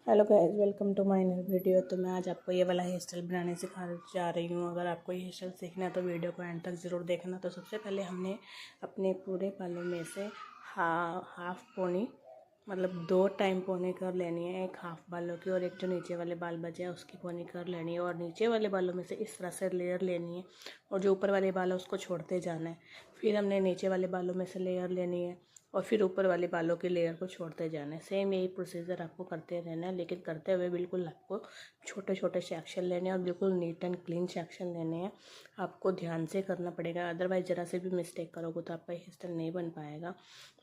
Hello guys, welcome to my new video. तो मैं आज आपको ये वाला हेयर स्टाइल बनाने सिखाने जा रही हूँ। अगर आपको ये हेयर स्टाइल सीखना है तो वीडियो को एंड तक ज़रूर देखना। तो सबसे पहले हमने अपने पूरे बालों में से हाफ पोनी, मतलब 2 टाइम पोनी कर लेनी है। एक हाफ बालों की और एक जो नीचे वाले बाल बचे हैं उसकी पोनी कर लेनी है। और नीचे वाले बालों में से इस तरह से लेयर लेनी है और जो ऊपर वाले बाल है उसको छोड़ते जाना है। फिर हमने नीचे वाले बालों में से लेयर लेनी है और फिर ऊपर वाले बालों की लेयर को छोड़ते जाना है। सेम यही प्रोसीजर आपको करते रहना है, लेकिन करते हुए बिल्कुल आपको छोटे छोटे सेक्शन लेने हैं और बिल्कुल नीट एंड क्लीन सेक्शन लेने हैं। आपको ध्यान से करना पड़ेगा, अदरवाइज ज़रा से भी मिस्टेक करोगे तो आपका हेयर स्टाइल नहीं बन पाएगा।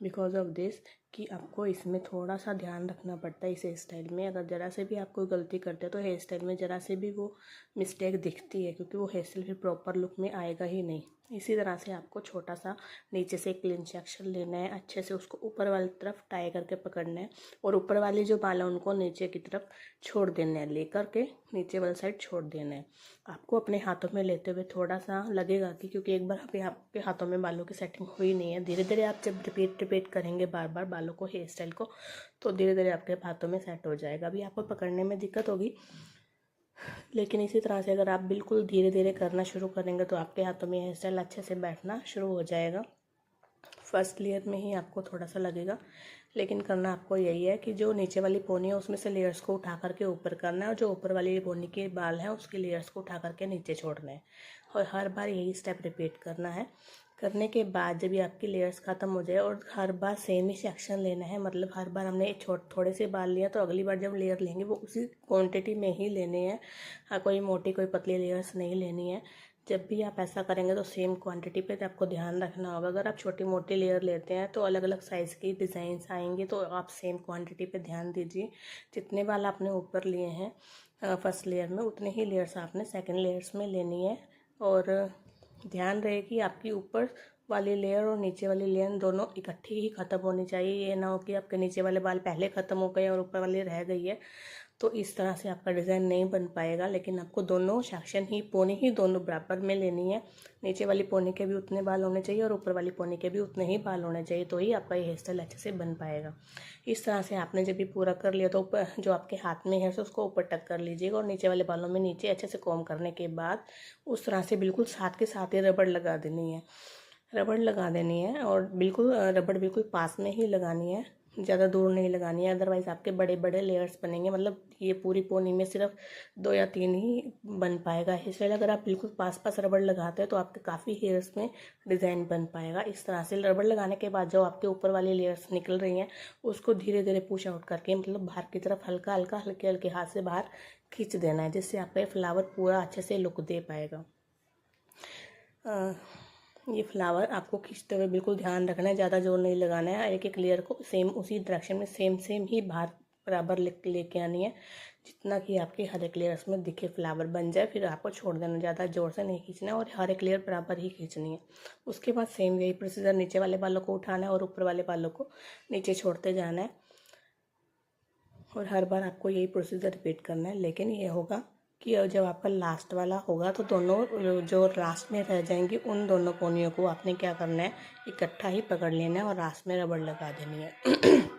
बिकॉज ऑफ दिस कि आपको इसमें थोड़ा सा ध्यान रखना पड़ता है। इस हेयर स्टाइल में अगर ज़रा से भी आप कोई गलती करते हो तो हेयर स्टाइल में ज़रा से भी वो मिस्टेक दिखती है, क्योंकि वो हेयर स्टाइल फिर प्रॉपर लुक में आएगा ही नहीं। इसी तरह से आपको छोटा सा नीचे से क्लीन सेक्शन लेना है, अच्छे से उसको ऊपर वाली तरफ टाई करके पकड़ना है और ऊपर वाली जो बाल है उनको नीचे की तरफ छोड़ देना है, लेकर के नीचे वाली साइड छोड़ देना है। आपको अपने हाथों में लेते हुए थोड़ा सा लगेगा कि क्योंकि एक बार आपके हाथों में बालों की सेटिंग हुई नहीं है, धीरे धीरे आप जब रिपीट करेंगे बार बार बालों को, हेयर स्टाइल को, तो धीरे धीरे आपके हाथों में सेट हो जाएगा। अभी आपको पकड़ने में दिक्कत होगी, लेकिन इसी तरह से अगर आप बिल्कुल धीरे धीरे करना शुरू करेंगे तो आपके हाथों में हेयर स्टाइल अच्छे से बैठना शुरू हो जाएगा। फर्स्ट लेयर में ही आपको थोड़ा सा लगेगा, लेकिन करना आपको यही है कि जो नीचे वाली पोनी है उसमें से लेयर्स को उठा करके ऊपर करना है और जो ऊपर वाली पोनी के बाल हैं उसके लेयर्स को उठा करके नीचे छोड़ना है। और हर बार यही स्टेप रिपीट करना है। करने के बाद जब ये आपकी लेयर्स ख़त्म हो जाए, और हर बार सेम ही सेक्शन लेना है, मतलब हर बार हमने थोड़े से बाल लिया तो अगली बार जब लेयर लेंगे वो उसी क्वांटिटी में ही लेने हैं। हाँ, कोई मोटी कोई पतली लेयर्स नहीं लेनी है। जब भी आप ऐसा करेंगे तो सेम क्वांटिटी पे आपको ध्यान रखना होगा। अगर आप छोटी मोटी लेयर लेते हैं तो अलग अलग साइज़ की डिज़ाइंस आएंगे, तो आप सेम क्वांटिटी पे ध्यान दीजिए। जितने बाल आपने ऊपर लिए हैं फर्स्ट लेयर में, उतने ही लेयर्स आपने सेकंड लेयर्स में लेनी है। और ध्यान रहे कि आपकी ऊपर वाली लेयर और नीचे वाली लेयर दोनों इकट्ठी ही ख़त्म होनी चाहिए। ये ना हो कि आपके नीचे वाले बाल पहले ख़त्म हो गए और ऊपर वाली रह गई है, तो इस तरह से आपका डिज़ाइन नहीं बन पाएगा। लेकिन आपको दोनों सेक्शन ही पोनी ही दोनों बराबर में लेनी है। नीचे वाली पोनी के भी उतने बाल होने चाहिए और ऊपर वाली पोनी के भी उतने ही बाल होने चाहिए, तो ही आपका ये हेयर स्टाइल अच्छे से बन पाएगा। इस तरह से आपने जब भी पूरा कर लिया तो जो आपके हाथ में है उसको ऊपर टक कर लीजिएगा और नीचे वाले बालों में नीचे अच्छे से कॉम्ब करने के बाद उस तरह से बिल्कुल साथ के साथ ही रबड़ लगा देनी है। रबड़ लगा देनी है और बिल्कुल रबड़ बिल्कुल पास में ही लगानी है, ज़्यादा दूर नहीं लगानी है, अदरवाइज़ आपके बड़े बड़े लेयर्स बनेंगे। मतलब ये पूरी पोनी में सिर्फ 2 या 3 ही बन पाएगा। इसलिए अगर आप बिल्कुल पास पास रबड़ लगाते हैं तो आपके काफ़ी हेयर्स में डिज़ाइन बन पाएगा। इस तरह से रबड़ लगाने के बाद जो आपके ऊपर वाली लेयर्स निकल रही हैं उसको धीरे धीरे पुश आउट करके, मतलब बाहर की तरफ हल्का हल्का हल्के हल्के हाथ से बाहर खींच देना है, जिससे आपका ये फ्लावर पूरा अच्छे से लुक दे पाएगा। ये फ्लावर आपको खींचते हुए बिल्कुल ध्यान रखना है, ज़्यादा जोर नहीं लगाना है। एक एक लेयर को सेम उसी डायरेक्शन में सेम ही बाहर बराबर लेके आनी है, जितना कि आपके हर एक लेयर्स में दिखे फ्लावर बन जाए। फिर आपको छोड़ देना, ज़्यादा जोर से नहीं खींचना है और हर एक लेयर बराबर ही खींचनी है। उसके बाद सेम यही प्रोसीजर, नीचे वाले बालों को उठाना है और ऊपर वाले बालों को नीचे छोड़ते जाना है और हर बार आपको यही प्रोसीजर रिपीट करना है। लेकिन ये होगा कि जब आपका लास्ट वाला होगा तो दोनों जो लास्ट में रह जाएंगी उन दोनों कोनियों को आपने क्या करना है, इकट्ठा ही पकड़ लेना है और लास्ट में रबड़ लगा देनी है।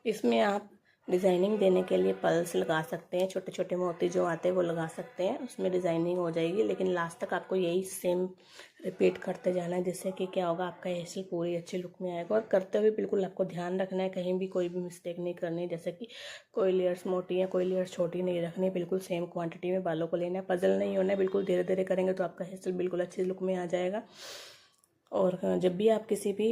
इसमें आप डिज़ाइनिंग देने के लिए पर्ल्स लगा सकते हैं, छोटे छोटे मोती जो आते हैं वो लगा सकते हैं, उसमें डिज़ाइनिंग हो जाएगी। लेकिन लास्ट तक आपको यही सेम रिपीट करते जाना है, जिससे कि क्या होगा, आपका हेयर स्टाइल पूरी अच्छी लुक में आएगा। और करते हुए बिल्कुल आपको ध्यान रखना है, कहीं भी कोई भी मिस्टेक नहीं करनी, जैसे कि कोई लेयर्स मोटी है कोई लेयर्स छोटी नहीं रखनी, बिल्कुल सेम क्वांटिटी में बालों को लेना है, पजल नहीं होना है। बिल्कुल धीरे धीरे करेंगे तो आपका हेयर स्टाइल बिल्कुल अच्छी लुक में आ जाएगा। और जब भी आप किसी भी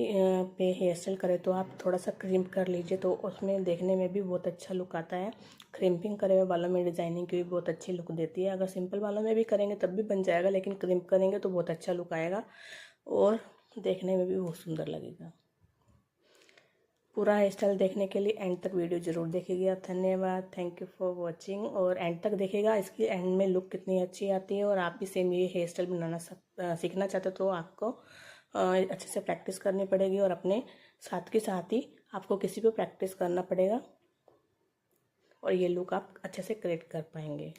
पे हेयर स्टाइल करें तो आप थोड़ा सा क्रिम्प कर लीजिए, तो उसमें देखने में भी बहुत अच्छा लुक आता है। क्रिम्पिंग करे हुए बालों में डिज़ाइनिंग की भी बहुत अच्छी लुक देती है। अगर सिंपल बालों में भी करेंगे तब भी बन जाएगा, लेकिन क्रिम्प करेंगे तो बहुत अच्छा लुक आएगा और देखने में भी बहुत सुंदर लगेगा। पूरा हेयर स्टाइल देखने के लिए एंड तक वीडियो ज़रूर देखिएगा। धन्यवाद, थैंक यू फॉर वॉचिंग। और एंड तक देखिएगा, इसकी एंड में लुक कितनी अच्छी आती है। और आप भी सेम ये हेयर स्टाइल बनाना सीखना चाहते हो तो आपको अच्छे से प्रैक्टिस करनी पड़ेगी और अपने साथ के साथ ही आपको किसी को प्रैक्टिस करना पड़ेगा और ये लुक आप अच्छे से क्रिएट कर पाएंगे।